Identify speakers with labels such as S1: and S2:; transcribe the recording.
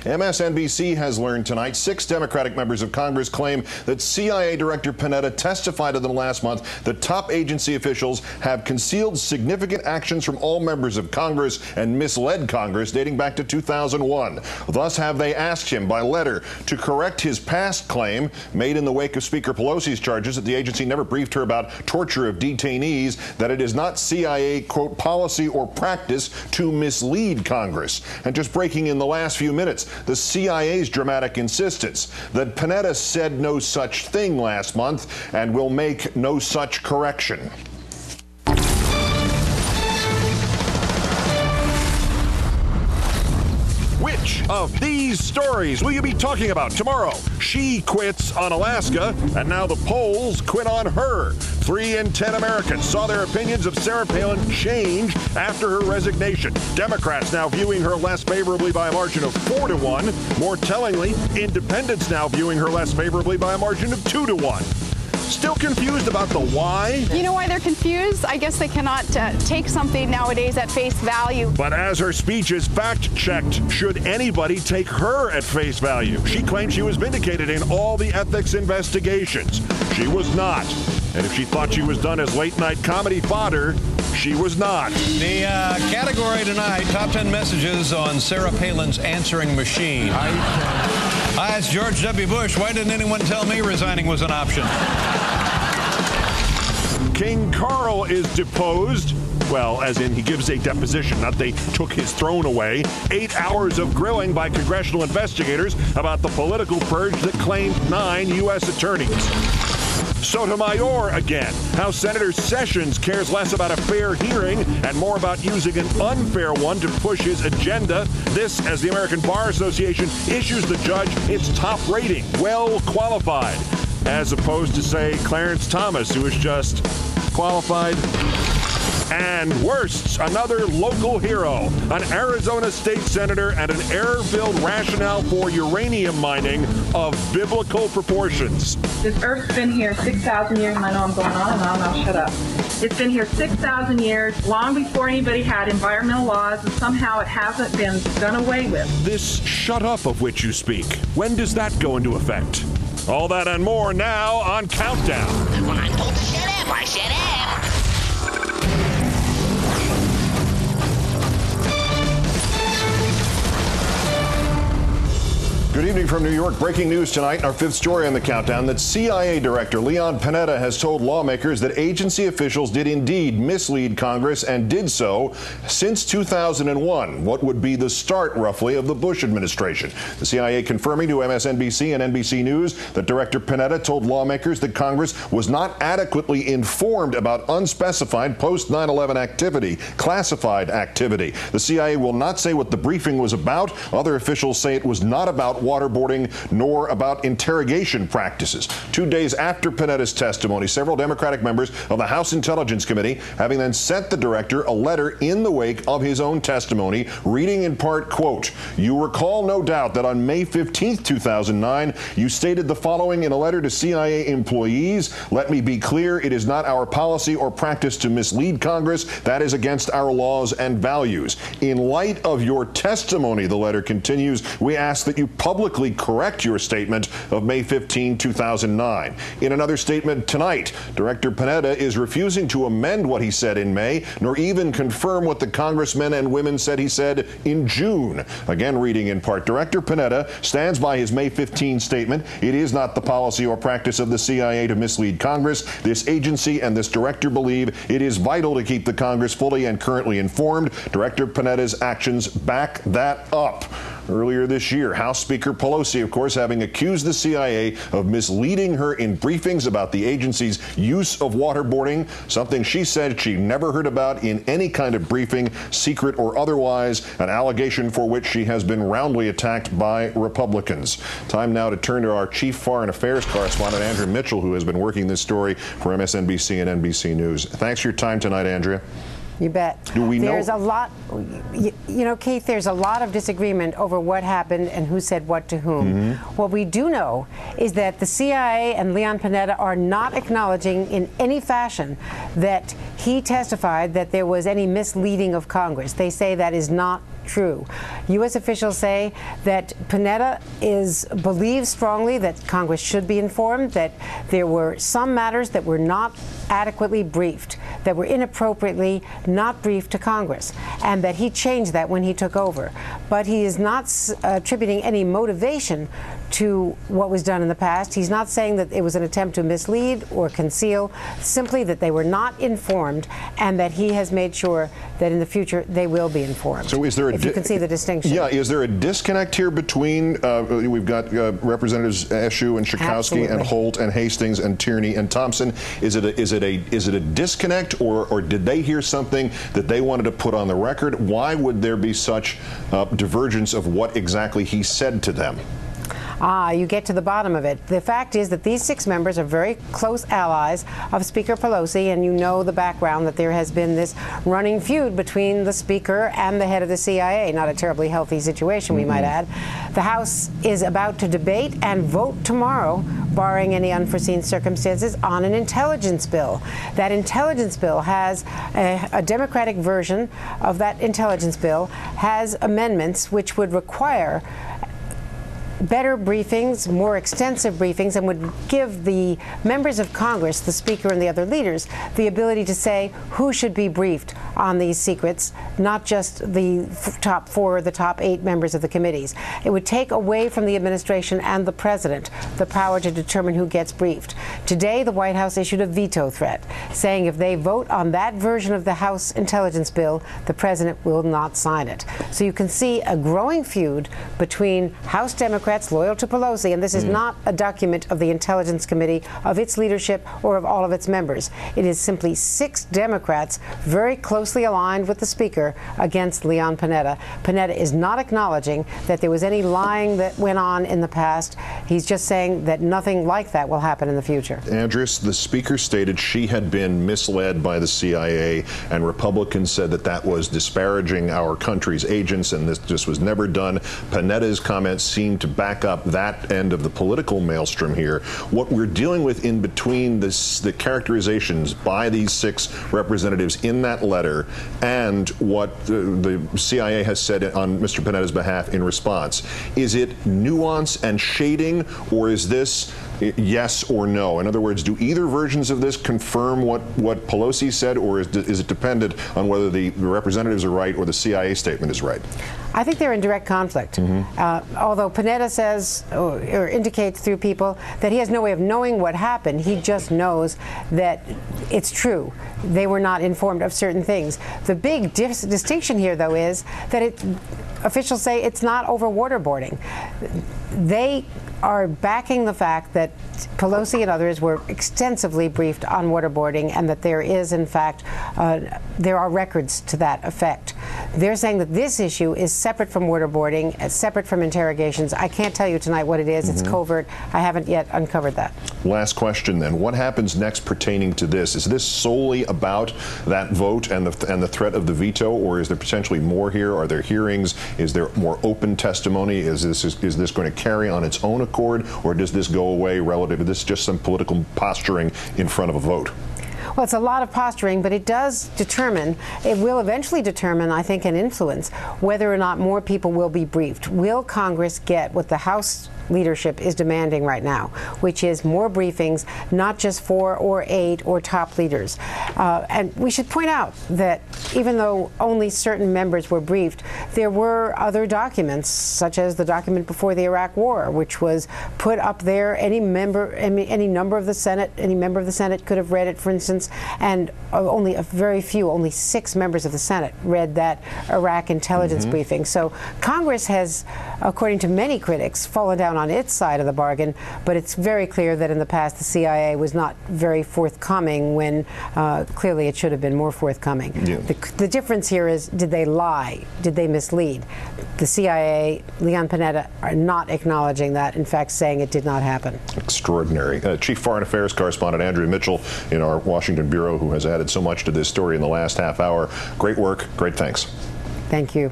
S1: MSNBC has learned tonight 6 Democratic members of Congress claim that CIA Director Panetta testified to them last month that top agency officials have concealed significant actions from all members of Congress and misled Congress dating back to 2001. Thus have they asked him by letter to correct his past claim made in the wake of Speaker Pelosi's charges that the agency never briefed her about torture of detainees, that it is not CIA, quote, policy or practice to mislead Congress. And just breaking in the last few minutes, the CIA's dramatic insistence that Panetta said no such thing last month and will make no such correction. Which of these stories will you be talking about tomorrow? She quits on Alaska, and now the polls quit on her. 3 in 10 Americans saw their opinions of Sarah Palin change after her resignation. Democrats now viewing her less favorably by a margin of 4-1. More tellingly, independents now viewing her less favorably by a margin of 2-1. Still confused about the why?
S2: You know why they're confused? I guess they cannot take something nowadays at face value.
S1: But as her speech is fact-checked, should anybody take her at face value? She claimed she was vindicated in all the ethics investigations. She was not. And if she thought she was done as late-night comedy fodder, she was not.
S3: The category tonight, top 10 messages on Sarah Palin's answering machine. I asked George W. Bush, why didn't anyone tell me resigning was an option?
S1: King Carl is deposed. Well, as in he gives a deposition, not they took his throne away. 8 hours of grilling by congressional investigators about the political purge that claimed 9 U.S. attorneys. Sotomayor again. How Senator Sessions cares less about a fair hearing and more about using an unfair one to push his agenda. This as the American Bar Association issues the judge its top rating, well qualified, as opposed to, say, Clarence Thomas, who is just qualified. And worsts, another local hero, an Arizona state senator and an error-filled rationale for uranium mining of biblical proportions.
S4: This Earth's been here 6,000 years, and I know I'm going on and on, I'll shut up. It's been here 6,000 years, long before anybody had environmental laws, and somehow it hasn't been done away with.
S1: This shut up of which you speak, when does that go into effect? All that and more now on Countdown.
S5: When I'm told to shut up, I shut up.
S1: Good evening from New York. Breaking news tonight in our 5th story on the Countdown that CIA Director Leon Panetta has told lawmakers that agency officials did indeed mislead Congress and did so since 2001, what would be the start, roughly, of the Bush administration. The CIA confirming to MSNBC and NBC News that Director Panetta told lawmakers that Congress was not adequately informed about unspecified post-9/11 activity, classified activity. The CIA will not say what the briefing was about. Other officials say it was not about waterboarding nor about interrogation practices. 2 days after Panetta's testimony, several Democratic members of the House Intelligence Committee having then sent the director a letter in the wake of his own testimony, reading in part, quote, "You recall no doubt that on May 15th, 2009, you stated the following in a letter to CIA employees. Let me be clear, it is not our policy or practice to mislead Congress. That is against our laws and values. In light of your testimony," the letter continues, "we ask that you publicly correct your statement of May 15, 2009. In another statement tonight, Director Panetta is refusing to amend what he said in May, nor even confirm what the congressmen and women said he said in June. Again, reading in part, Director Panetta stands by his May 15 statement. It is not the policy or practice of the CIA to mislead Congress. This agency and this director believe it is vital to keep the Congress fully and currently informed. Director Panetta's actions back that up. Earlier this year, House Speaker Pelosi, of course, having accused the CIA of misleading her in briefings about the agency's use of waterboarding, something she said she never heard about in any kind of briefing, secret or otherwise, an allegation for which she has been roundly attacked by Republicans. Time now to turn to our chief foreign affairs correspondent, Andrea Mitchell, who has been working this story for MSNBC and NBC News. Thanks for your time tonight, Andrea.
S6: You bet.
S1: Do we know?
S6: There's a lot, you know, Keith, there's a lot of disagreement over what happened and who said what to whom. Mm-hmm. What we do know is that the CIA and Leon Panetta are not acknowledging in any fashion that he testified that there was any misleading of Congress. They say that is not true. U.S. officials say that Panetta believes strongly that Congress should be informed, that there were some matters that were not adequately briefed, that were inappropriately not briefed to Congress, and that he changed that when he took over. But he is not attributing any motivation to what was done in the past. He's not saying that it was an attempt to mislead or conceal, simply that they were not informed, and that he has made sure that in the future they will be informed.
S1: So is there
S6: if you can see the distinction.
S1: Yeah, is there a disconnect here between, we've got Representatives Eshoo and Schakowsky
S6: Absolutely.
S1: and Holt and Hastings and Tierney and Thompson? Is it a disconnect, or did they hear something that they wanted to put on the record? Why would there be such divergence of what exactly he said to them?
S6: You get to the bottom of it. The fact is that these 6 members are very close allies of Speaker Pelosi, and you know the background that there has been this running feud between the Speaker and the head of the CIA. Not a terribly healthy situation, we might add. The House is about to debate and vote tomorrow, barring any unforeseen circumstances, on an intelligence bill. That intelligence bill has a Democratic version of that intelligence bill has amendments which would require better briefings, more extensive briefings, and would give the members of Congress, the Speaker and the other leaders, the ability to say who should be briefed on these secrets, not just the top 4 or the top 8 members of the committees. It would take away from the administration and the president the power to determine who gets briefed. Today, the White House issued a veto threat, saying if they vote on that version of the House intelligence bill, the president will not sign it. So you can see a growing feud between House Democrats loyal to Pelosi, and this is not a document of the Intelligence Committee, of its leadership, or of all of its members. It is simply 6 Democrats very closely aligned with the Speaker against Leon Panetta. Panetta is not acknowledging that there was any lying that went on in the past. He's just saying that nothing like that will happen in the future.
S1: Andres, the Speaker stated she had been misled by the CIA, and Republicans said that that was disparaging our country's agents, and this just was never done. Panetta's comments seemed to back up that end of the political maelstrom here. What we're dealing with in between the characterizations by these 6 representatives in that letter and what the CIA has said on Mr. Panetta's behalf in response, is it nuance and shading, or is this yes or no? In other words, do either versions of this confirm what Pelosi said, or is it dependent on whether the representatives are right or the CIA statement is right?
S6: I think they're in direct conflict. Although Panetta says or indicates through people that he has no way of knowing what happened, he just knows that it's true. They were not informed of certain things. The big distinction here, though, is that officials say it's not over waterboarding. They are backing the fact that Pelosi and others were extensively briefed on waterboarding, and that there is, in fact, there are records to that effect. They're saying that this issue is separate from waterboarding, separate from interrogations. I can't tell you tonight what it is. It's covert. I haven't yet uncovered that.
S1: Last question, then. What happens next pertaining to this? Is this solely about that vote and the threat of the veto, or is there potentially more here? Are there hearings? Is there more open testimony? Is this going to carry on its own accord, or does this go away relative to this just some political posturing in front of a vote?
S6: Well, it's a lot of posturing, but it will eventually determine, I think, and influence whether or not more people will be briefed. Will Congress get what the House leadership is demanding right now, which is more briefings, not just 4 or 8 or top leaders. And we should point out that even though only certain members were briefed, there were other documents, such as the document before the Iraq War, which was put up there. Any member of the Senate could have read it, for instance, and only a very few, only 6 members of the Senate read that Iraq intelligence briefing. So Congress has, according to many critics, fallen down on its side of the bargain, but it's very clear that in the past the CIA was not very forthcoming when clearly it should have been more forthcoming. Yeah. The difference here is, did they lie? Did they mislead? The CIA, Leon Panetta, are not acknowledging that, in fact saying it did not happen.
S1: Extraordinary. Chief Foreign Affairs Correspondent Andrea Mitchell in our Washington Bureau, who has added so much to this story in the last half hour. Great work. Great thanks.
S6: Thank you.